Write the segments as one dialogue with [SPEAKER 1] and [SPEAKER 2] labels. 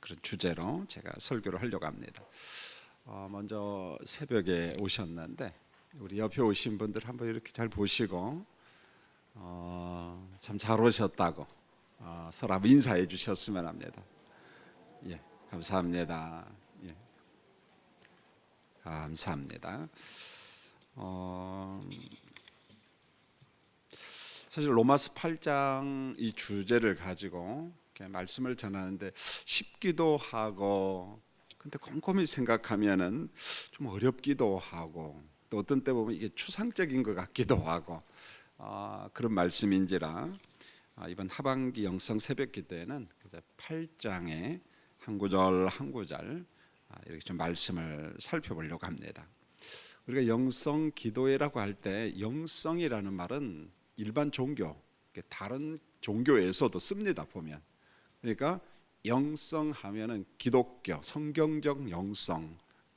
[SPEAKER 1] 그런 주제로 제가 설교를 하려고 합니다. 먼저 새벽에 오셨는데 우리 옆에 오신 분들 한번 이렇게 잘 보시고 참 잘 오셨다고 서로 한번 인사해 주셨으면 합니다. 예, 감사합니다. 예, 감사합니다. 사실 로마서 8장 이 주제를 가지고 이렇게 말씀을 전하는데 쉽기도 하고 근데 곰곰이 생각하면은 좀 어렵기도 하고 또 어떤 때 보면 이게 추상적인 것 같기도 하고 그런 말씀인지라 이번 하반기 영성 새벽 기도에는 8장의 한 구절 한 구절 이렇게 좀 말씀을 살펴보려고 합니다. 우리가 영성 기도회라고 할 때 영성이라는 말은 일반 종교, 다른 종교에서도 씁니다 보면. 그러니까 영성하면은 기독교, 성경적 영성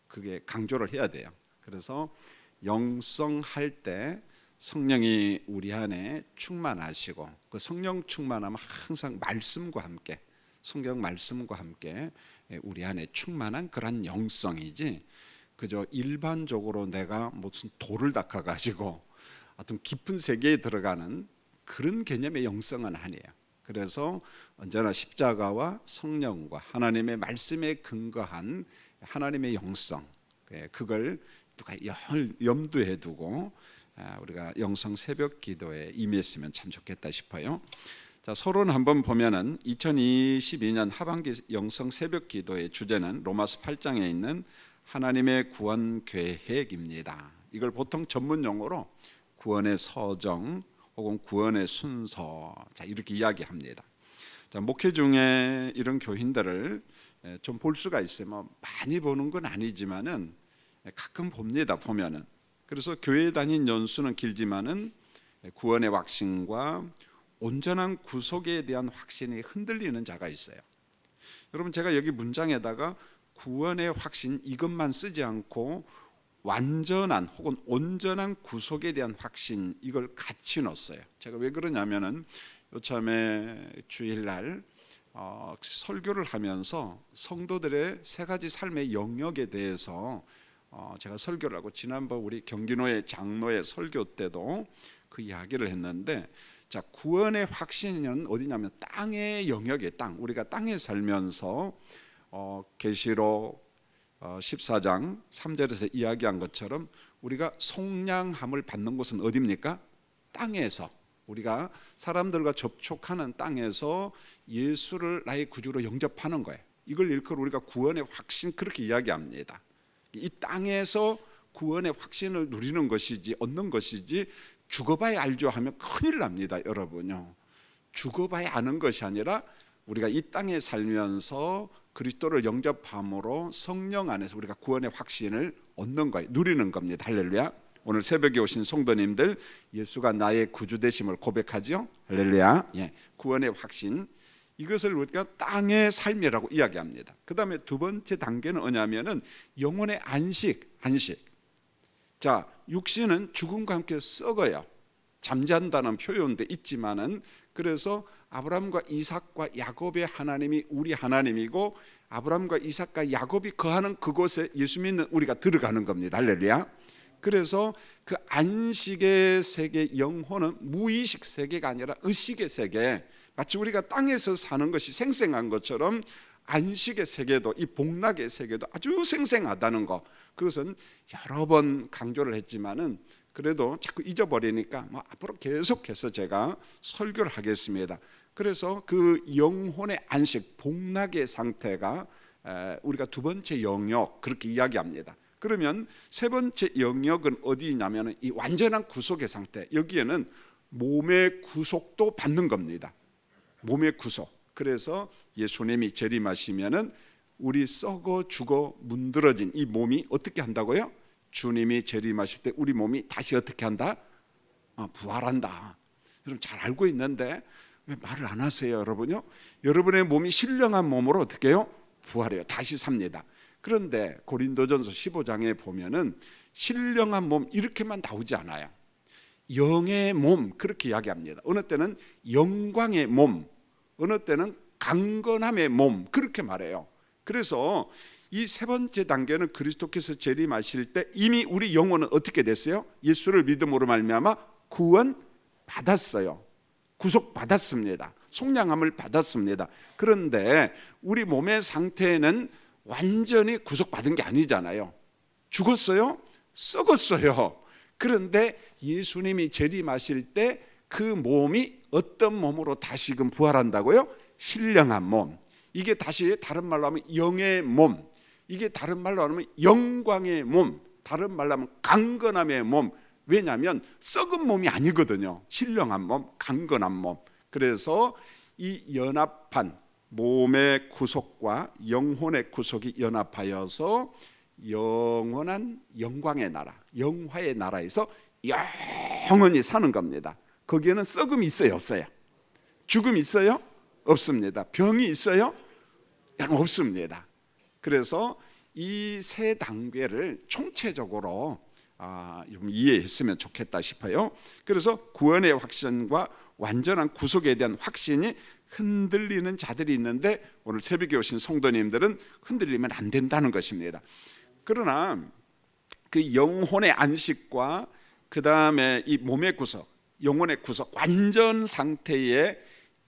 [SPEAKER 1] 그게 강조를 해야 돼요. 그래서 영성할 때 성령이 우리 안에 충만하시고 그 성령 충만하면 항상 말씀과 함께 성경 말씀과 함께 우리 안에 충만한 그런 영성이지 그저 일반적으로 내가 무슨 돌을 닦아가지고 어떤 깊은 세계에 들어가는 그런 개념의 영성은 아니에요. 그래서 언제나 십자가와 성령과 하나님의 말씀에 근거한 하나님의 영성 그걸 누가 염두에 두고 우리가 영성 새벽 기도에 임했으면 참 좋겠다 싶어요. 자, 서론 한번 보면은 2022년 하반기 영성 새벽 기도의 주제는 로마서 8장에 있는 하나님의 구원 계획입니다. 이걸 보통 전문 용어로 구원의 서정 혹은 구원의 순서 이렇게 이야기합니다. 자, 목회 중에 이런 교인들을 좀 볼 수가 있어요. 뭐 많이 보는 건 아니지만은 가끔 봅니다. 보면은 그래서 교회 다닌 연수는 길지만은 구원의 확신과 온전한 구속에 대한 확신이 흔들리는 자가 있어요. 여러분 제가 여기 문장에다가 구원의 확신 이것만 쓰지 않고 완전한 혹은 온전한 구속에 대한 확신 이걸 같이 넣었어요. 제가 왜 그러냐면은 요참에 주일날 설교를 하면서 성도들의 세 가지 삶의 영역에 대해서 제가 설교를 하고 지난번 우리 경기노회 장로의 설교 때도 그 이야기를 했는데 자 구원의 확신은 어디냐면 땅의 영역에 땅 우리가 땅에 살면서 계시록 14장 3절에서 이야기한 것처럼 우리가 속량함을 받는 곳은 어디입니까? 땅에서 우리가 사람들과 접촉하는 땅에서 예수를 나의 구주로 영접하는 거예요. 이걸 일컬어 우리가 구원의 확신 그렇게 이야기합니다. 이 땅에서 구원의 확신을 누리는 것이지 얻는 것이지 죽어봐야 알죠 하면 큰일 납니다. 여러분요. 죽어봐야 아는 것이 아니라 우리가 이 땅에 살면서 그리스도를 영접함으로 성령 안에서 우리가 구원의 확신을 얻는 거예요. 누리는 겁니다. 할렐루야. 오늘 새벽에 오신 성도님들 예수가 나의 구주 되심을 고백하죠. 할렐루야. 예, 구원의 확신 이것을 우리가 땅의 삶이라고 이야기합니다. 그 다음에 두 번째 단계는 뭐냐면은 영혼의 안식. 자, 육신은 죽음과 함께 썩어요. 잠잔다는 표현도 있지만은 그래서 아브라함과 이삭과 야곱의 하나님이 우리 하나님이고 아브라함과 이삭과 야곱이 거하는 그곳에 예수 믿는 우리가 들어가는 겁니다. 할렐루야. 그래서 그 안식의 세계 영혼은 무의식 세계가 아니라 의식의 세계 마치 우리가 땅에서 사는 것이 생생한 것처럼 안식의 세계도 이 복락의 세계도 아주 생생하다는 거 그것은 여러 번 강조를 했지만은 그래도 자꾸 잊어버리니까 앞으로 계속해서 제가 설교를 하겠습니다. 그래서 그 영혼의 안식, 복락의 상태가 우리가 두 번째 영역 그렇게 이야기합니다. 그러면 세 번째 영역은 어디냐면 이 완전한 구속의 상태. 여기에는 몸의 구속도 받는 겁니다. 몸의 구속. 그래서 예수님이 재림하시면은 우리 썩어 죽어 문드러진 이 몸이 어떻게 한다고요? 주님이 재림하실 때 우리 몸이 다시 어떻게 한다? 부활한다. 여러분 잘 알고 있는데 왜 말을 안 하세요, 여러분요? 여러분의 몸이 신령한 몸으로 어떻게 해요? 부활해요. 다시 삽니다. 그런데 고린도전서 15장에 보면은 신령한 몸 이렇게만 나오지 않아요. 영의 몸 그렇게 이야기합니다. 어느 때는 영광의 몸, 어느 때는 강건함의 몸 그렇게 말해요. 그래서 이 세 번째 단계는 그리스도께서 재림하실 때 이미 우리 영혼은 어떻게 됐어요? 예수를 믿음으로 말미암아 구원 받았어요. 구속받았습니다. 속량함을 받았습니다. 그런데 우리 몸의 상태는 완전히 구속받은 게 아니잖아요. 죽었어요? 썩었어요. 그런데 예수님이 재림하실 때 그 몸이 어떤 몸으로 다시금 부활한다고요? 신령한 몸. 이게 다시 다른 말로 하면 영의 몸, 이게 다른 말로 하면 영광의 몸, 다른 말로 하면 강건함의 몸. 왜냐하면 썩은 몸이 아니거든요. 신령한 몸, 강건한 몸. 그래서 이 연합한 몸의 구속과 영혼의 구속이 연합하여서 영원한 영광의 나라, 영화의 나라에서 영원히 사는 겁니다. 거기에는 썩음이 있어요, 없어요? 죽음이 있어요? 없습니다. 병이 있어요? 없습니다. 그래서 이 세 단계를 총체적으로 좀 이해했으면 좋겠다 싶어요. 그래서 구원의 확신과 완전한 구속에 대한 확신이 흔들리는 자들이 있는데 오늘 새벽에 오신 성도님들은 흔들리면 안 된다는 것입니다. 그러나 그 영혼의 안식과 그 다음에 이 몸의 구속, 영혼의 구속, 완전 상태에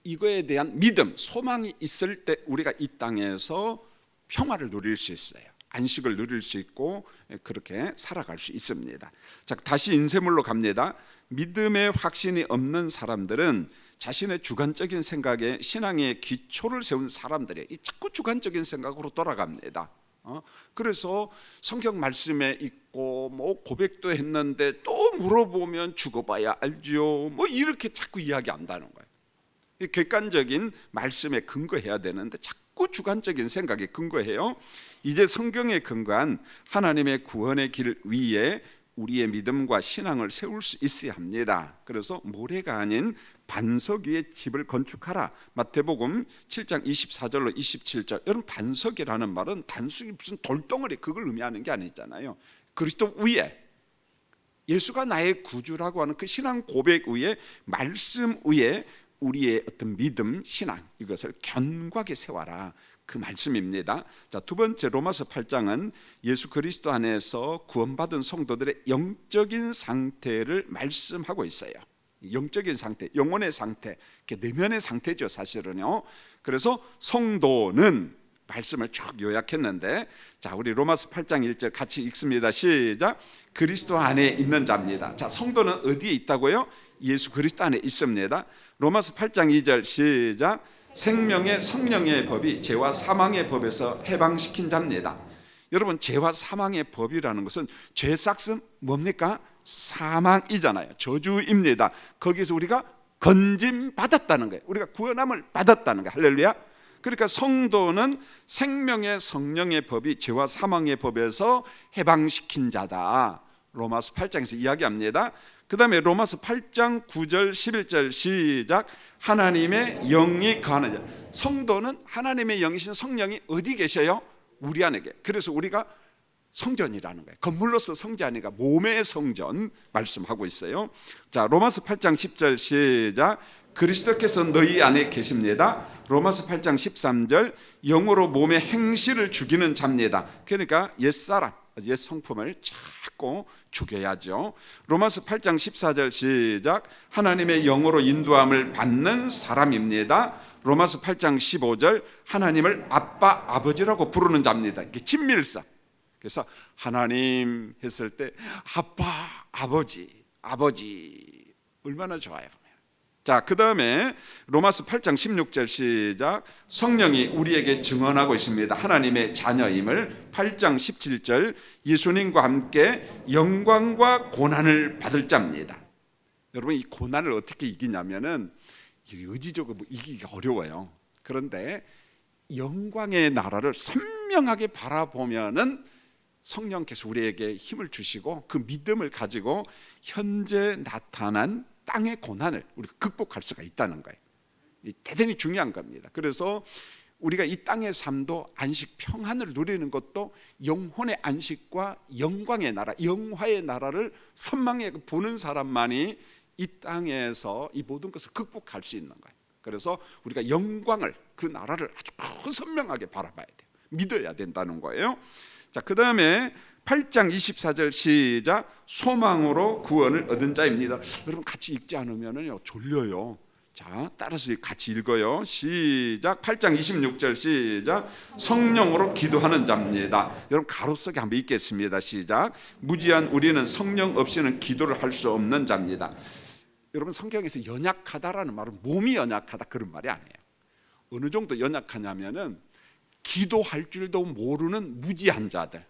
[SPEAKER 1] 이거에 대한 믿음, 소망이 있을 때 우리가 이 땅에서 평화를 누릴 수 있어요. 안식을 누릴 수 있고 그렇게 살아갈 수 있습니다. 자, 다시 인쇄물로 갑니다. 믿음의 확신이 없는 사람들은 자신의 주관적인 생각에 신앙의 기초를 세운 사람들이 자꾸 주관적인 생각으로 돌아갑니다. 그래서 성경 말씀에 있고 뭐 고백도 했는데 또 물어보면 죽어봐야 알죠. 뭐 이렇게 자꾸 이야기한다는 거예요. 객관적인 말씀에 근거해야 되는데 자꾸 주관적인 생각에 근거해요. 이제 성경에 근거한 하나님의 구원의 길 위에 우리의 믿음과 신앙을 세울 수 있어야 합니다. 그래서 모래가 아닌 반석 위에 집을 건축하라. 마태복음 7장 24절로 27절. 여러분, 반석이라는 말은 단순히 무슨 돌덩어리 그걸 의미하는 게 아니잖아요. 그리스도 위에, 예수가 나의 구주라고 하는 그 신앙 고백 위에, 말씀 위에 우리의 어떤 믿음, 신앙, 이것을 견고하게 세워라, 그 말씀입니다. 자, 두 번째 로마서 8장은 예수 그리스도 안에서 구원받은 성도들의 영적인 상태를 말씀하고 있어요. 영적인 상태, 영혼의 상태, 내면의 상태죠, 사실은요. 그래서 성도는 말씀을 쭉 요약했는데, 자, 우리 로마서 8장 1절 같이 읽습니다. 시작. 그리스도 안에 있는 자입니다. 자, 성도는 어디에 있다고요? 예수 그리스도 안에 있습니다. 로마서 8장 2절 시작. 생명의 성령의 법이 죄와 사망의 법에서 해방시킨 자입니다. 여러분, 죄와 사망의 법이라는 것은 죄 삭은 뭡니까? 사망이잖아요. 저주입니다. 거기서 우리가 건짐 받았다는 거예요. 우리가 구원함을 받았다는 거예요. 할렐루야. 그러니까 성도는 생명의 성령의 법이 죄와 사망의 법에서 해방시킨 자다. 로마서 8장에서 이야기합니다. 그 다음에 로마서 8장 9절 11절 시작. 하나님의 영이 거하는 자. 성도는 하나님의 영이신 성령이 어디 계셔요? 우리 안에. 그래서 우리가 성전이라는 거예요. 건물로서 성전이 아니라 몸의 성전 말씀하고 있어요. 자, 로마서 8장 10절 시작. 그리스도께서 너희 안에 계십니다. 로마서 8장 13절 영으로 몸의 행실을 죽이는 자입니다. 그러니까 옛사람, 옛 성품을 자꾸 죽여야죠. 로마서 8장 14절 시작. 하나님의 영으로 인도함을 받는 사람입니다. 로마서 8장 15절 하나님을 아빠, 아버지라고 부르는 자입니다. 이게 친밀성. 그래서 하나님 했을 때 아빠, 아버지 얼마나 좋아요. 자, 그 다음에 로마서 8장 16절 시작. 성령이 우리에게 증언하고 있습니다. 하나님의 자녀임을. 8장 17절 예수님과 함께 영광과 고난을 받을 자입니다. 여러분, 이 고난을 어떻게 이기냐면은 의지적으로 이기기가 어려워요. 그런데 영광의 나라를 선명하게 바라보면은 성령께서 우리에게 힘을 주시고 그 믿음을 가지고 현재 나타난 땅의 고난을 우리가 극복할 수가 있다는 거예요. 대단히 중요한 겁니다. 그래서 우리가 이 땅의 삶도 안식 평안을 누리는 것도 영혼의 안식과 영광의 나라, 영화의 나라를 선망해 보는 사람만이 이 땅에서 이 모든 것을 극복할 수 있는 거예요. 그래서 우리가 영광을, 그 나라를 아주 선명하게 바라봐야 돼요. 믿어야 된다는 거예요. 자, 그 다음에 8장 24절 시작. 소망으로 구원을 얻은 자입니다. 여러분 같이 읽지 않으면요 졸려요. 자, 따라서 같이 읽어요. 시작. 8장 26절 시작. 성령으로 기도하는 자입니다. 여러분 가로 속에 한번 읽겠습니다. 시작. 무지한 우리는 성령 없이는 기도를 할 수 없는 자입니다. 여러분 성경에서 연약하다라는 말은 몸이 연약하다 그런 말이 아니에요. 어느 정도 연약하냐면은 기도할 줄도 모르는 무지한 자들.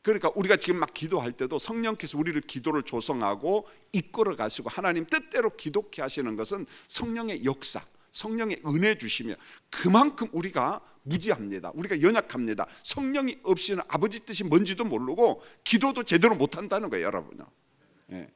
[SPEAKER 1] 그러니까 우리가 지금 막 기도할 때도 성령께서 우리를 기도를 조성하고 이끌어 가시고 하나님 뜻대로 기도케 하시는 것은 성령의 역사, 성령의 은혜 주시며 그만큼 우리가 무지합니다. 우리가 연약합니다. 성령이 없이는 아버지 뜻이 뭔지도 모르고 기도도 제대로 못한다는 거예요, 여러분요. 예.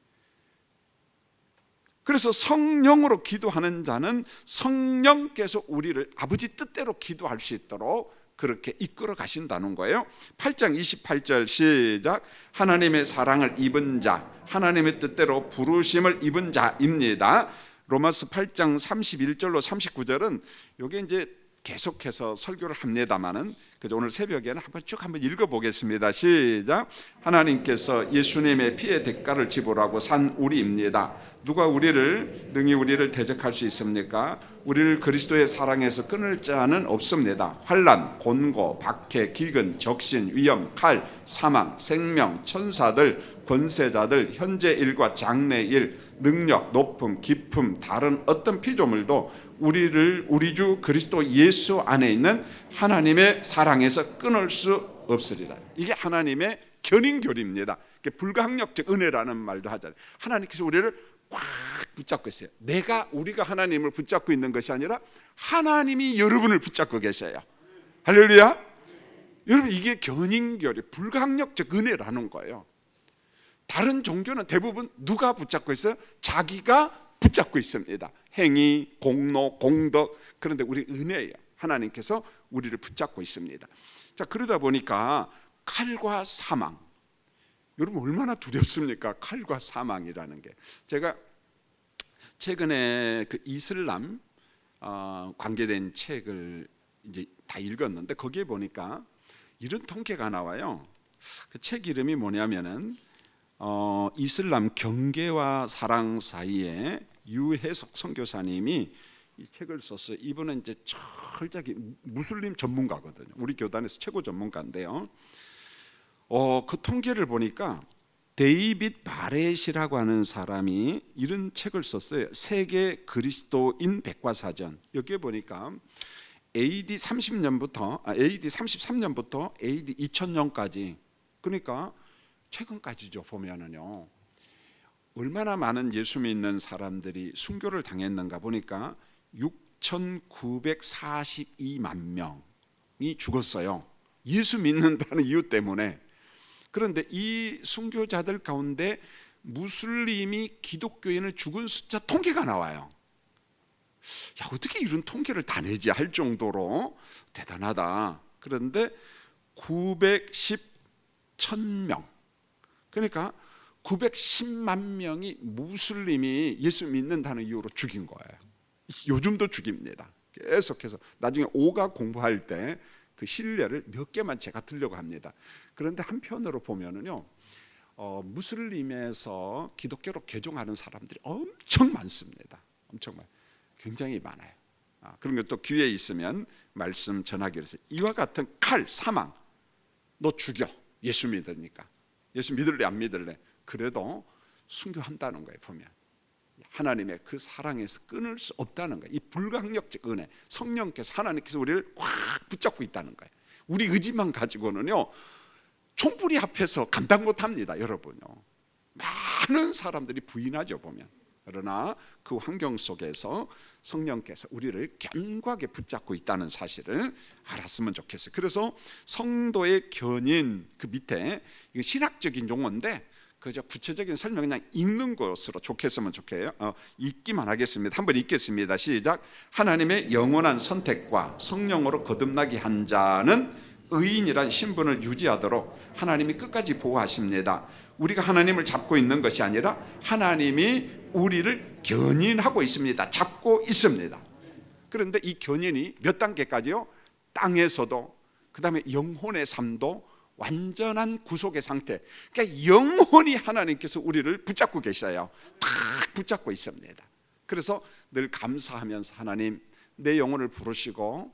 [SPEAKER 1] 그래서 성령으로 기도하는 자는 성령께서 우리를 아버지 뜻대로 기도할 수 있도록 그렇게 이끌어 가신다는 거예요. 8장 28절 시작. 하나님의 사랑을 입은 자, 하나님의 뜻대로 부르심을 입은 자입니다. 로마서 8장 31절로 39절은 이게 이제 계속해서 설교를 합니다만은 오늘 새벽에는 한번 읽어보겠습니다. 시작. 하나님께서 예수님의 피의 대가를 지불하고 산 우리입니다. 누가 능히 우리를 대적할 수 있습니까? 우리를 그리스도의 사랑에서 끊을 자는 없습니다. 환난, 곤고, 박해, 기근, 적신, 위험, 칼, 사망, 생명, 천사들, 권세자들, 현재 일과 장래 일, 능력, 높음, 깊음, 다른 어떤 피조물도 우리를 우리 주 그리스도 예수 안에 있는 하나님의 사랑에서 끊을 수 없으리라. 이게 하나님의 견인교리입니다. 불가항력적 은혜라는 말도 하잖아요. 하나님께서 우리를 꽉 붙잡고 있어요. 우리가 하나님을 붙잡고 있는 것이 아니라 하나님이 여러분을 붙잡고 계셔요. 할렐루야. 여러분 이게 견인교리, 불가항력적 은혜라는 거예요. 다른 종교는 대부분 누가 붙잡고 있어요? 자기가 붙잡고 있습니다. 행위, 공로, 공덕. 그런데 우리 은혜예요. 하나님께서 우리를 붙잡고 있습니다. 자, 그러다 보니까 칼과 사망. 여러분 얼마나 두렵습니까? 칼과 사망이라는 게. 제가 최근에 그 이슬람 관계된 책을 이제 다 읽었는데 거기에 보니까 이런 통계가 나와요. 그 책 이름이 뭐냐면은 이슬람 경계와 사랑 사이에 유해석 선교사님이 이 책을 썼어요. 이분은 이제 철저하게 무슬림 전문가거든요. 우리 교단에서 최고 전문가인데요. 그 통계를 보니까 데이빗 바렛이라고 하는 사람이 이런 책을 썼어요. 세계 그리스도인 백과사전. 여기에 보니까 AD 33년부터 AD 2000년까지 그러니까 최근까지죠. 보면은요. 얼마나 많은 예수 믿는 사람들이 순교를 당했는가 보니까 6,942만 명이 죽었어요. 예수 믿는다는 이유 때문에. 그런데 이 순교자들 가운데 무슬림이 기독교인을 죽은 숫자 통계가 나와요. 야, 어떻게 이런 통계를 다 내지 할 정도로 대단하다. 그런데 910,000명. 그러니까 910만 명이 무슬림이 예수 믿는다는 이유로 죽인 거예요. 요즘도 죽입니다. 계속해서 나중에 오가 공부할 때 그 신뢰를 몇 개만 제가 들려고 합니다. 그런데 한편으로 보면은요, 무슬림에서 기독교로 개종하는 사람들이 엄청 많습니다. 엄청 굉장히 많아요. 그런 것도 기회 있으면 말씀 전하기로 해서 이와 같은 칼, 사망, 너 죽여. 예수 믿으니까. 예수 믿을래 안 믿을래? 그래도 순교한다는 거예요. 보면 하나님의 그 사랑에서 끊을 수 없다는 거예요. 이 불가항력적 은혜, 성령께서 하나님께서 우리를 꽉 붙잡고 있다는 거예요. 우리 의지만 가지고는요 총불이 앞에서 감당 못합니다. 여러분요. 많은 사람들이 부인하죠 보면. 그러나 그 환경 속에서 성령께서 우리를 견고하게 붙잡고 있다는 사실을 알았으면 좋겠어요. 그래서 성도의 견인 그 밑에 이거 신학적인 용어인데 그저 구체적인 설명 그냥 읽는 것으로 좋겠으면 좋겠어요. 읽기만 하겠습니다. 한번 읽겠습니다. 시작. 하나님의 영원한 선택과 성령으로 거듭나게 한 자는 의인이란 신분을 유지하도록 하나님이 끝까지 보호하십니다. 우리가 하나님을 잡고 있는 것이 아니라 하나님이 우리를 견인하고 있습니다. 잡고 있습니다. 그런데 이 견인이 몇 단계까지요? 땅에서도 그 다음에 영혼의 삶도 완전한 구속의 상태. 그러니까 영혼이 하나님께서 우리를 붙잡고 계셔요. 탁 붙잡고 있습니다. 그래서 늘 감사하면서 하나님 내 영혼을 부르시고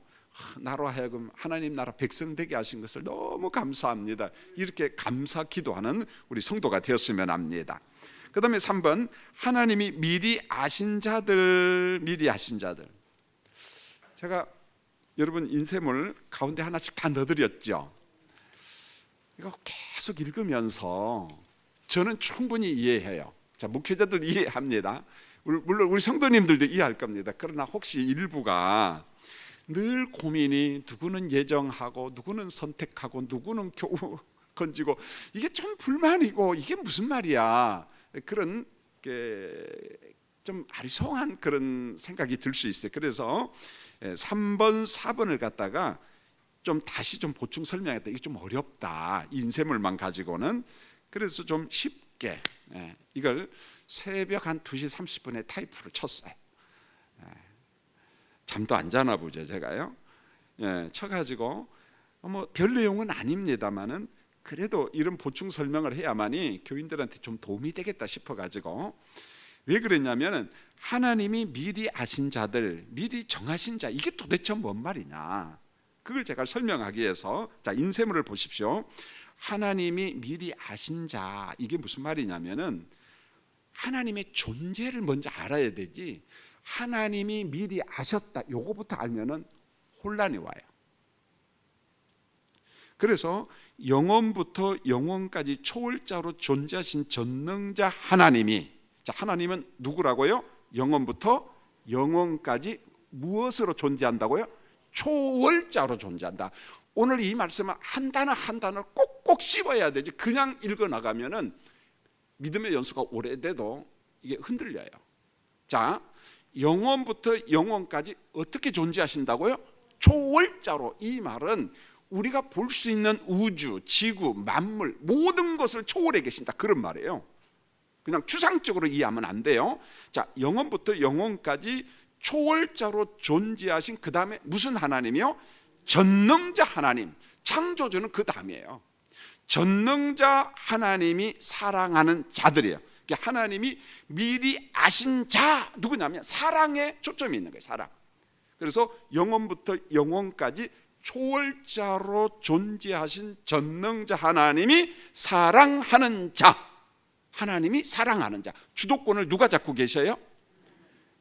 [SPEAKER 1] 나로 하여금 하나님 나라 백성 되게 하신 것을 너무 감사합니다. 이렇게 감사 기도하는 우리 성도가 되었으면 합니다. 그 다음에 3번, 하나님이 미리 아신 자들. 미리 아신 자들. 제가 여러분 인쇄물 가운데 하나씩 다 넣어드렸죠. 이거 계속 읽으면서 저는 충분히 이해해요. 자, 목회자들 이해합니다. 물론 우리 성도님들도 이해할 겁니다. 그러나 혹시 일부가 늘 고민이 누구는 예정하고 누구는 선택하고 누구는 겨우 건지고 이게 좀 불만이고 이게 무슨 말이야, 그런 좀 아리송한 그런 생각이 들 수 있어요. 그래서 3번 4번을 갖다가 좀 다시 좀 보충 설명했다. 이게 좀 어렵다, 인쇄물만 가지고는. 그래서 좀 쉽게 이걸 새벽 한 2시 30분에 타이프로 쳤어요. 잠도 안 자나 보죠 제가요. 쳐가지고 뭐 별 내용은 아닙니다만은 그래도 이런 보충 설명을 해야만이 교인들한테 좀 도움이 되겠다 싶어가지고. 왜 그랬냐면은 하나님이 미리 아신 자들, 미리 정하신 자, 이게 도대체 뭔 말이냐, 그걸 제가 설명하기 위해서. 자, 인쇄물을 보십시오. 하나님이 미리 아신 자, 이게 무슨 말이냐면은 하나님의 존재를 먼저 알아야 되지, 하나님이 미리 아셨다 요거부터 알면은 혼란이 와요. 그래서 영원부터 영원까지 초월자로 존재하신 전능자 하나님이, 자, 하나님은 누구라고요? 영원부터 영원까지 무엇으로 존재한다고요? 초월자로 존재한다. 오늘 이 말씀은 한 단어 한 단어를 꼭꼭 씹어야 되지, 그냥 읽어 나가면은 믿음의 연수가 오래돼도 이게 흔들려요. 자, 영원부터 영원까지 어떻게 존재하신다고요? 초월자로. 이 말은 우리가 볼 수 있는 우주, 지구, 만물 모든 것을 초월해 계신다, 그런 말이에요. 그냥 추상적으로 이해하면 안 돼요. 자, 영원부터 영원까지 초월자로 존재하신 그 다음에 무슨 하나님이요? 전능자 하나님. 창조주는 그 다음이에요. 전능자 하나님이 사랑하는 자들이에요. 하나님이 미리 아신 자, 누구냐면 사랑에 초점이 있는 거예요. 사랑. 그래서 영원부터 영원까지 초월자로 존재하신 전능자 하나님이 사랑하는 자. 하나님이 사랑하는 자. 주도권을 누가 잡고 계셔요?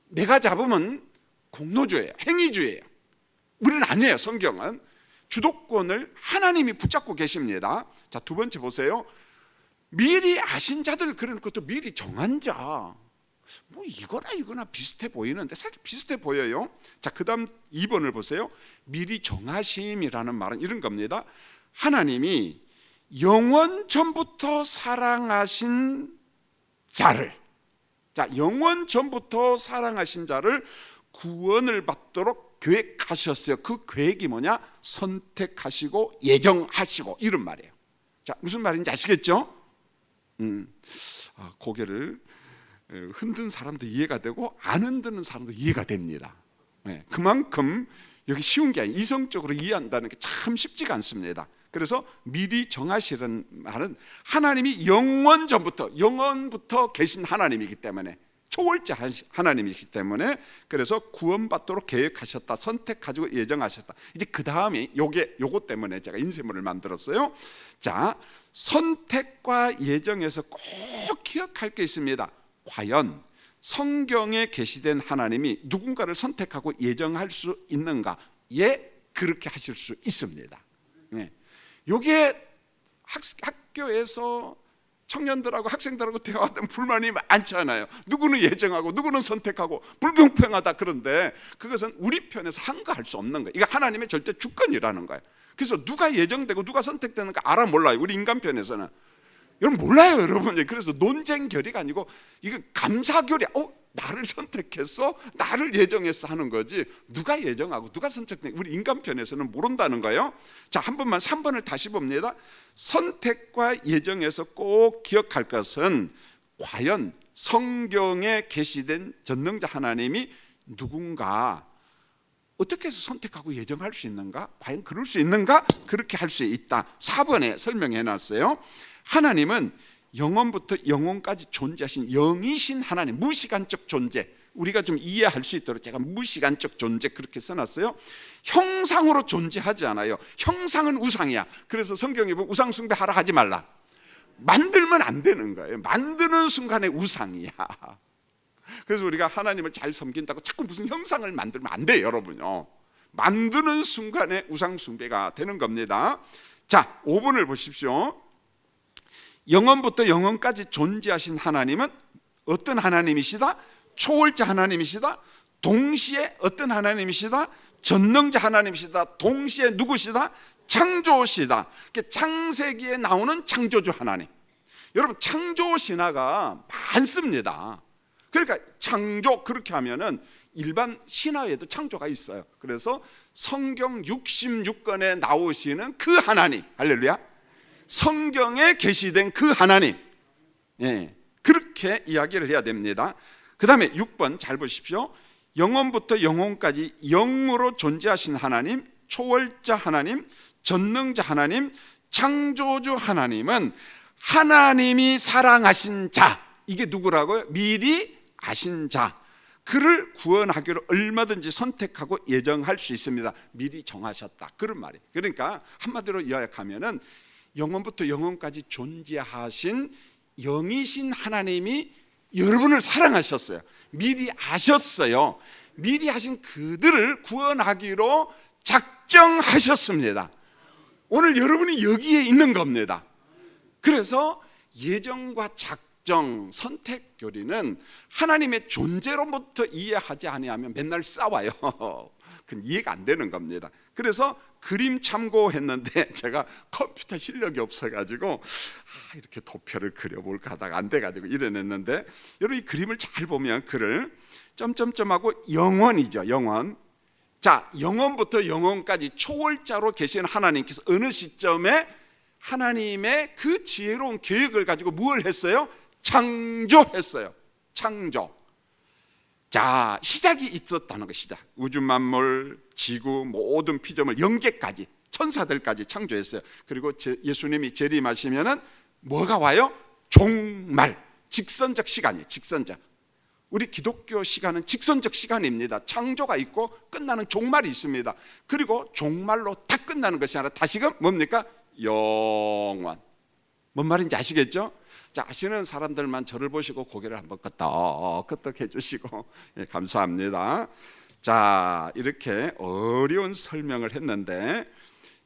[SPEAKER 1] 내가 잡으면 공로주예요, 행위주예요. 우리는 아니에요. 성경은 주도권을 하나님이 붙잡고 계십니다. 자, 두 번째 보세요. 미리 아신 자들, 그러는 것도 미리 정한 자. 뭐 이거나 비슷해 보이는데 사실 비슷해 보여요. 자, 그 다음 2번을 보세요. 미리 정하심이라는 말은 이런 겁니다. 하나님이 영원 전부터 사랑하신 자를, 자, 영원 전부터 사랑하신 자를 구원을 받도록 계획하셨어요. 그 계획이 뭐냐? 선택하시고 예정하시고, 이런 말이에요. 자, 무슨 말인지 아시겠죠? 고개를 흔든 사람도 이해가 되고 안 흔드는 사람도 이해가 됩니다. 그만큼 여기 쉬운 게 아니에요. 이성적으로 이해한다는 게 참 쉽지가 않습니다. 그래서 미리 정하시는 말은 하나님이 영원부터 계신 하나님이기 때문에, 초월자 하나님이기 때문에, 그래서 구원받도록 계획하셨다, 선택하시고 예정하셨다. 이제 그 다음에 요거 때문에 제가 인쇄물을 만들었어요. 자, 선택과 예정에서 꼭 기억할 게 있습니다. 과연 성경에 계시된 하나님이 누군가를 선택하고 예정할 수 있는가? 예, 그렇게 하실 수 있습니다. 요게 학교에서 청년들하고 학생들하고 대화하던 불만이 많잖아요. 누구는 예정하고 누구는 선택하고 불공평하다. 그런데 그것은 우리 편에서 한가할 수 없는 거예요. 이게 하나님의 절대 주권이라는 거예요. 그래서 누가 예정되고 누가 선택되는가 알아 몰라요. 우리 인간 편에서는. 여러분 몰라요, 여러분. 그래서 논쟁 결의가 아니고 이거 감사 결의. 나를 선택했어, 나를 예정했어 하는 거지, 누가 예정하고 누가 선택돼 우리 인간 편에서는 모른다는 거예요. 자, 한 번만 3번을 다시 봅니다. 선택과 예정에서 꼭 기억할 것은 과연 성경에 계시된 전능자 하나님이 누군가 어떻게 해서 선택하고 예정할 수 있는가? 과연 그럴 수 있는가? 그렇게 할 수 있다. 4번에 설명해 놨어요. 하나님은 영원부터 영원까지 존재하신 영이신 하나님, 무시간적 존재, 우리가 좀 이해할 수 있도록 제가 무시간적 존재 그렇게 써놨어요. 형상으로 존재하지 않아요. 형상은 우상이야. 그래서 성경에 보면 우상 숭배하라 하지 말라. 만들면 안 되는 거예요. 만드는 순간에 우상이야. 그래서 우리가 하나님을 잘 섬긴다고 자꾸 무슨 형상을 만들면 안 돼요, 여러분요. 만드는 순간에 우상 숭배가 되는 겁니다. 자, 5번을 보십시오. 영원부터 영원까지 존재하신 하나님은 어떤 하나님이시다? 초월자 하나님이시다. 동시에 어떤 하나님이시다? 전능자 하나님이시다. 동시에 누구시다? 창조시다. 창세기에 나오는 창조주 하나님. 여러분, 창조 신화가 많습니다. 그러니까 창조, 그렇게 하면은 일반 신화에도 창조가 있어요. 그래서 성경 66권에 나오시는 그 하나님, 할렐루야, 성경에 계시된 그 하나님, 예, 그렇게 이야기를 해야 됩니다. 그 다음에 6번 잘 보십시오. 영원부터 영원까지 영으로 존재하신 하나님, 초월자 하나님, 전능자 하나님, 창조주 하나님은 하나님이 사랑하신 자, 이게 누구라고요? 미리 아신 자, 그를 구원하기로 얼마든지 선택하고 예정할 수 있습니다. 미리 정하셨다, 그런 말이에요. 그러니까 한마디로 요약하면은 영원부터 영원까지 존재하신 영이신 하나님이 여러분을 사랑하셨어요. 미리 아셨어요. 미리 하신 그들을 구원하기로 작정하셨습니다. 오늘 여러분이 여기에 있는 겁니다. 그래서 예정과 작정, 선택 교리는 하나님의 존재로부터 이해하지 아니하면 맨날 싸워요. 그건 이해가 안 되는 겁니다. 그래서 그림 참고했는데 제가 컴퓨터 실력이 없어가지고 이렇게 도표를 그려볼까 하다가 안 돼가지고 이래냈는데, 여러분 이 그림을 잘 보면 글을 점점점하고 영원이죠. 영원. 자, 영원부터 영원까지 초월자로 계신 하나님께서 어느 시점에 하나님의 그 지혜로운 계획을 가지고 뭘 했어요? 창조했어요. 창조. 자, 시작이 있었다는 거. 시작. 우주 만물, 지구, 모든 피조물, 영계까지, 천사들까지 창조했어요. 그리고 예수님이 재림하시면은 뭐가 와요? 종말. 직선적 시간이에요. 직선적. 우리 기독교 시간은 직선적 시간입니다. 창조가 있고 끝나는 종말이 있습니다. 그리고 종말로 다 끝나는 것이 아니라 다시금 뭡니까? 영원. 뭔 말인지 아시겠죠? 자, 아시는 사람들만 저를 보시고 고개를 한번 끄덕끄덕 해주시고, 예, 감사합니다. 자, 이렇게 어려운 설명을 했는데,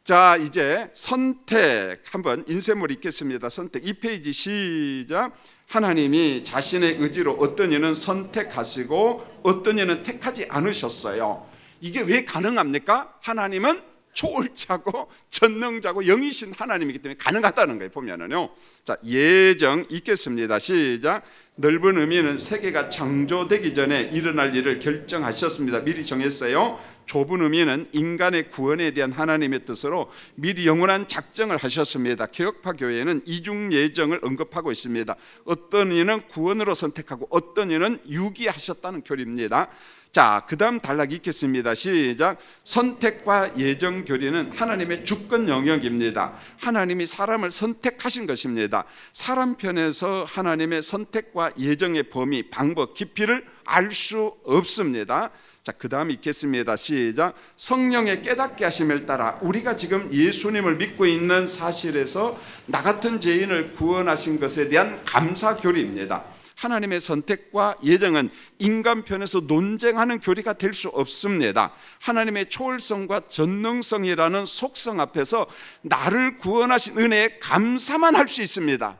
[SPEAKER 1] 자, 이제 선택 한번 인쇄물 읽겠습니다. 선택 2페이지 시작. 하나님이 자신의 의지로 어떤 이는 선택하시고 어떤 이는 택하지 않으셨어요. 이게 왜 가능합니까? 하나님은 초월자고 전능자고 영이신 하나님이기 때문에 가능하다는 거예요. 보면은요. 자, 예정 읽겠습니다. 시작. 넓은 의미는 세계가 창조되기 전에 일어날 일을 결정하셨습니다. 미리 정했어요. 좁은 의미는 인간의 구원에 대한 하나님의 뜻으로 미리 영원한 작정을 하셨습니다. 개혁파 교회는 이중 예정을 언급하고 있습니다. 어떤 이는 구원으로 선택하고 어떤 이는 유기하셨다는 교리입니다. 자, 그 다음 단락 읽겠습니다. 시작. 선택과 예정 교리는 하나님의 주권 영역입니다. 하나님이 사람을 선택하신 것입니다. 사람 편에서 하나님의 선택과 예정의 범위, 방법, 깊이를 알 수 없습니다. 자, 그 다음 읽겠습니다. 시작. 성령의 깨닫게 하심을 따라 우리가 지금 예수님을 믿고 있는 사실에서 나 같은 죄인을 구원하신 것에 대한 감사 교리입니다. 하나님의 선택과 예정은 인간 편에서 논쟁하는 교리가 될 수 없습니다. 하나님의 초월성과 전능성이라는 속성 앞에서 나를 구원하신 은혜에 감사만 할 수 있습니다.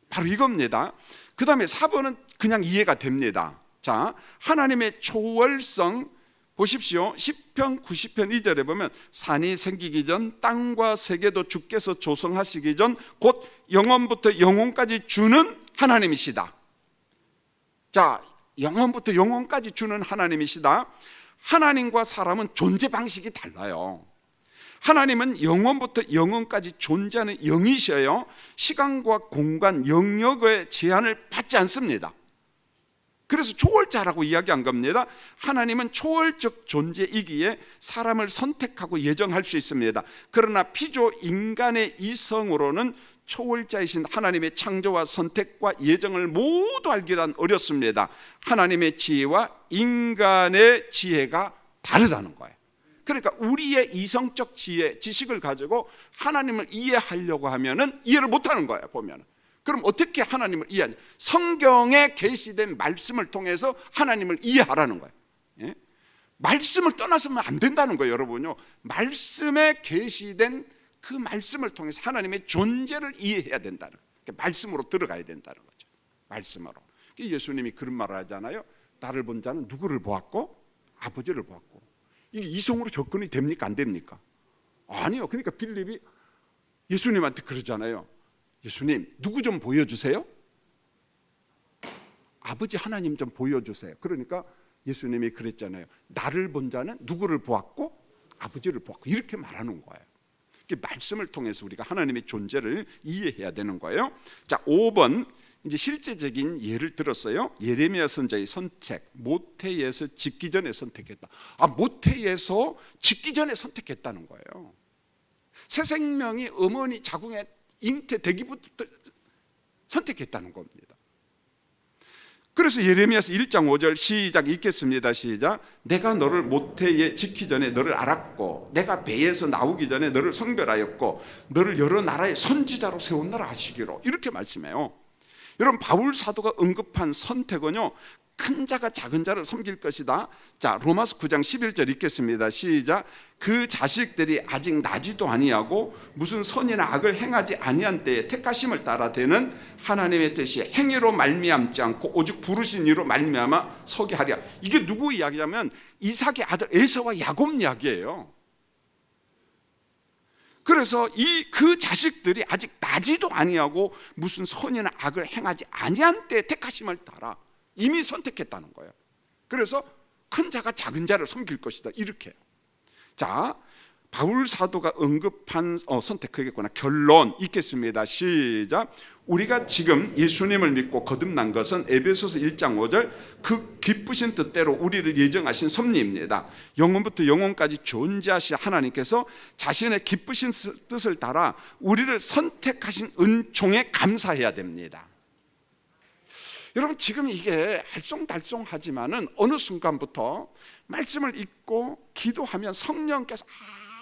[SPEAKER 1] 바로 이겁니다. 그 다음에 4번은 그냥 이해가 됩니다. 자, 하나님의 초월성 보십시오. 10편 90편 2절에 보면 산이 생기기 전 땅과 세계도 주께서 조성하시기 전 곧 영원부터 영원까지 주는 하나님이시다. 자, 영원부터 영원까지 주는 하나님이시다. 하나님과 사람은 존재 방식이 달라요. 하나님은 영원부터 영원까지 존재하는 영이셔요. 시간과 공간, 영역의 제한을 받지 않습니다. 그래서 초월자라고 이야기한 겁니다. 하나님은 초월적 존재이기에 사람을 선택하고 예정할 수 있습니다. 그러나 피조 인간의 이성으로는 초월자이신 하나님의 창조와 선택과 예정을 모두 알기란 어렵습니다. 하나님의 지혜와 인간의 지혜가 다르다는 거예요. 그러니까 우리의 이성적 지혜, 지식을 가지고 하나님을 이해하려고 하면은 이해를 못하는 거예요. 보면은. 그럼 어떻게 하나님을 이해하냐? 성경에 계시된 말씀을 통해서 하나님을 이해하라는 거예요. 예? 말씀을 떠나서는 안 된다는 거예요, 여러분요. 말씀에 계시된 그 말씀을 통해서 하나님의 존재를 이해해야 된다는 거예요. 그러니까 말씀으로 들어가야 된다는 거죠. 말씀으로. 예수님이 그런 말을 하잖아요. 나를 본 자는 누구를 보았고? 아버지를 보았고. 이게 이성으로 접근이 됩니까? 안 됩니까? 아니요. 그러니까 빌립이 예수님한테 그러잖아요. 예수님, 누구 좀 보여주세요. 아버지 하나님 좀 보여주세요. 그러니까 예수님이 그랬잖아요. 나를 본 자는 누구를 보았고? 아버지를 보았고. 이렇게 말하는 거예요. 말씀을 통해서 우리가 하나님의 존재를 이해해야 되는 거예요. 자, 5번 이제 실제적인 예를 들었어요. 예레미야 선지자의 선택, 모태에서 짓기 전에 선택했다. 모태에서 짓기 전에 선택했다는 거예요. 새 생명이 어머니 자궁에 잉태되기부터 선택했다는 겁니다. 그래서 예레미야서 1장 5절 시작 읽겠습니다. 시작. 내가 너를 모태에 짓기 전에 너를 알았고 내가 배에서 나오기 전에 너를 성별하였고 너를 여러 나라의 선지자로 세웠노라 하시기로. 이렇게 말씀해요. 여러분, 바울 사도가 언급한 선택은요, 큰 자가 작은 자를 섬길 것이다. 자, 로마서 9장 11절 읽겠습니다. 시작. 그 자식들이 아직 나지도 아니하고 무슨 선이나 악을 행하지 아니한 때에 택하심을 따라 되는 하나님의 뜻이 행위로 말미암지 않고 오직 부르신 이로 말미암아 서게 하랴. 이게 누구 이야기냐면 이삭의 아들 에서와 야곱 이야기예요. 그래서 그 자식들이 아직 나지도 아니하고 무슨 선이나 악을 행하지 아니한 때에 택하심을 따라 이미 선택했다는 거예요. 그래서 큰 자가 작은 자를 섬길 것이다. 이렇게. 자, 바울 사도가 언급한 선택하겠구나. 결론 읽겠습니다. 시작. 우리가 지금 예수님을 믿고 거듭난 것은 에베소서 1장 5절 그 기쁘신 뜻대로 우리를 예정하신 섭리입니다. 영원부터 영원까지 존재하신 하나님께서 자신의 기쁘신 뜻을 따라 우리를 선택하신 은총에 감사해야 됩니다. 여러분, 지금 이게 알쏭달쏭하지만은 어느 순간부터 말씀을 읽고 기도하면 성령께서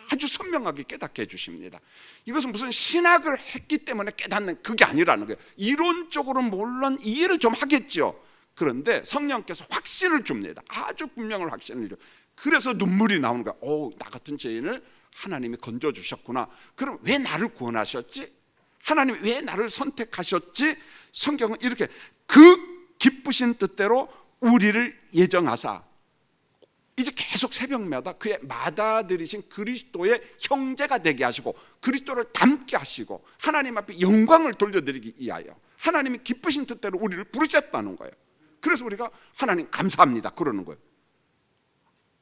[SPEAKER 1] 아주 선명하게 깨닫게 해주십니다. 이것은 무슨 신학을 했기 때문에 깨닫는 그게 아니라는 거예요. 이론적으로 물론 이해를 좀 하겠죠. 그런데 성령께서 확신을 줍니다. 아주 분명한 확신을 줘. 그래서 눈물이 나오는 거야. 나 같은 죄인을 하나님이 건져주셨구나. 그럼 왜 나를 구원하셨지? 하나님이 왜 나를 선택하셨지? 성경은 이렇게 그 기쁘신 뜻대로 우리를 예정하사 이제 계속 새벽마다 그의 맏아들이신 그리스도의 형제가 되게 하시고 그리스도를 닮게 하시고 하나님 앞에 영광을 돌려드리기 위하여 하나님이 기쁘신 뜻대로 우리를 부르셨다는 거예요. 그래서 우리가 하나님 감사합니다 그러는 거예요.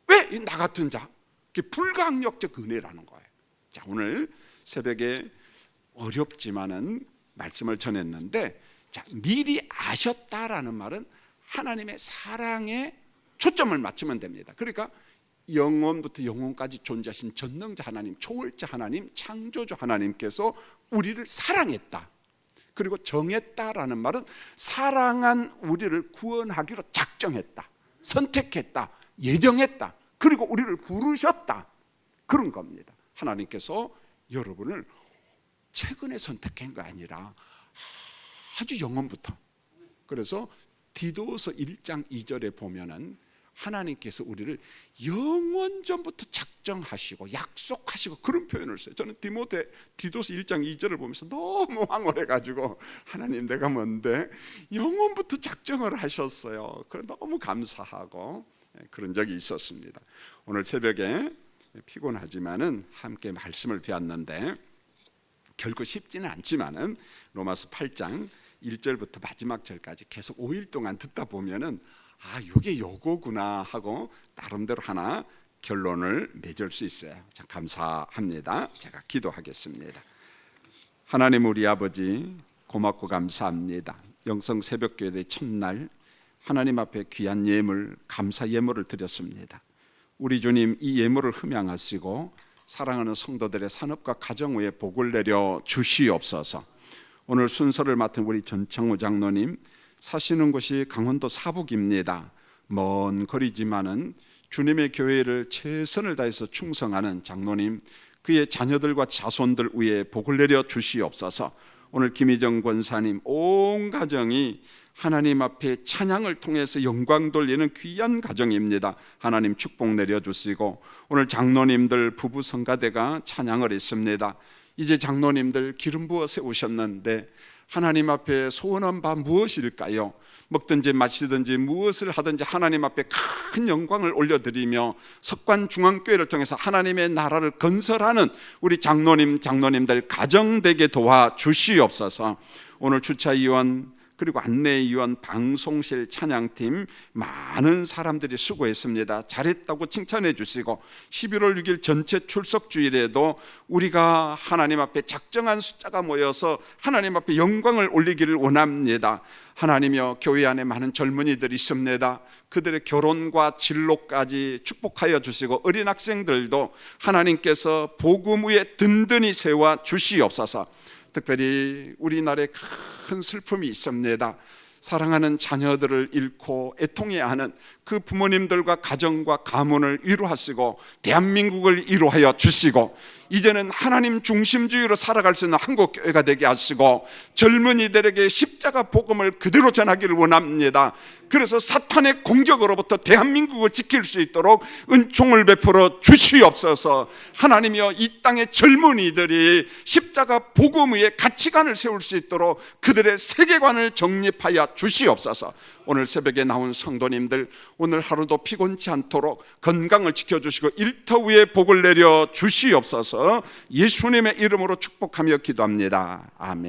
[SPEAKER 1] 왜 나 같은 자? 그게 불가항력적 은혜라는 거예요. 자, 오늘 새벽에 어렵지만은 말씀을 전했는데, 자, 미리 아셨다라는 말은 하나님의 사랑에 초점을 맞추면 됩니다. 그러니까 영원부터 영원까지 존재하신 전능자 하나님, 초월자 하나님, 창조주 하나님께서 우리를 사랑했다. 그리고 정했다라는 말은 사랑한 우리를 구원하기로 작정했다, 선택했다, 예정했다, 그리고 우리를 부르셨다, 그런 겁니다. 하나님께서 여러분을 최근에 선택한 거 아니라 아주 영원부터. 그래서 디도서 1장 2절에 보면은 하나님께서 우리를 영원 전부터 작정하시고 약속하시고 그런 표현을 써요. 저는 디도서 1장 2절을 보면서 너무 황홀해가지고 하나님 내가 뭔데 영원부터 작정을 하셨어요. 그래 너무 감사하고 그런 적이 있었습니다. 오늘 새벽에 피곤하지만은 함께 말씀을 배웠는데 결코 쉽지는 않지만은 로마서 8장 1절부터 마지막 절까지 계속 5일 동안 듣다 보면은 이게 요거구나 하고 나름대로 하나 결론을 맺을 수 있어요. 참 감사합니다. 제가 기도하겠습니다. 하나님 우리 아버지 고맙고 감사합니다. 영성 새벽교회 첫날 하나님 앞에 귀한 예물, 감사 예물을 드렸습니다. 우리 주님 이 예물을 흠양하시고 사랑하는 성도들의 산업과 가정 위에 복을 내려 주시옵소서. 오늘 순서를 맡은 우리 전창호 장로님, 사시는 곳이 강원도 사북입니다. 먼 거리지만은 주님의 교회를 최선을 다해서 충성하는 장로님, 그의 자녀들과 자손들 위에 복을 내려 주시옵소서. 오늘 김희정 권사님, 온 가정이 하나님 앞에 찬양을 통해서 영광 돌리는 귀한 가정입니다. 하나님 축복 내려주시고, 오늘 장로님들 부부 성가대가 찬양을 했습니다. 이제 장로님들 기름 부어 세우셨는데 하나님 앞에 소원한 바 무엇일까요? 먹든지 마시든지 무엇을 하든지 하나님 앞에 큰 영광을 올려드리며 석관중앙교회를 통해서 하나님의 나라를 건설하는 우리 장로님들 가정되게 도와주시옵소서. 오늘 주차위원 그리고 안내위원, 방송실 찬양팀 많은 사람들이 수고했습니다. 잘했다고 칭찬해 주시고 11월 6일 전체 출석주일에도 우리가 하나님 앞에 작정한 숫자가 모여서 하나님 앞에 영광을 올리기를 원합니다. 하나님이여, 교회 안에 많은 젊은이들이 있습니다. 그들의 결혼과 진로까지 축복하여 주시고 어린 학생들도 하나님께서 복음 위에 든든히 세워 주시옵소서. 특별히 우리나라에 큰 슬픔이 있습니다. 사랑하는 자녀들을 잃고 애통해야 하는 그 부모님들과 가정과 가문을 위로하시고 대한민국을 위로하여 주시고, 이제는 하나님 중심주의로 살아갈 수 있는 한국교회가 되게 하시고 젊은이들에게 십자가 복음을 그대로 전하기를 원합니다. 그래서 사탄의 공격으로부터 대한민국을 지킬 수 있도록 은총을 베풀어 주시옵소서. 하나님이여, 이 땅의 젊은이들이 십자가 복음 위에 가치관을 세울 수 있도록 그들의 세계관을 정립하여 주시옵소서. 오늘 새벽에 나온 성도님들, 오늘 하루도 피곤치 않도록 건강을 지켜주시고 일터 위에 복을 내려 주시옵소서. 예수님의 이름으로 축복하며 기도합니다. 아멘.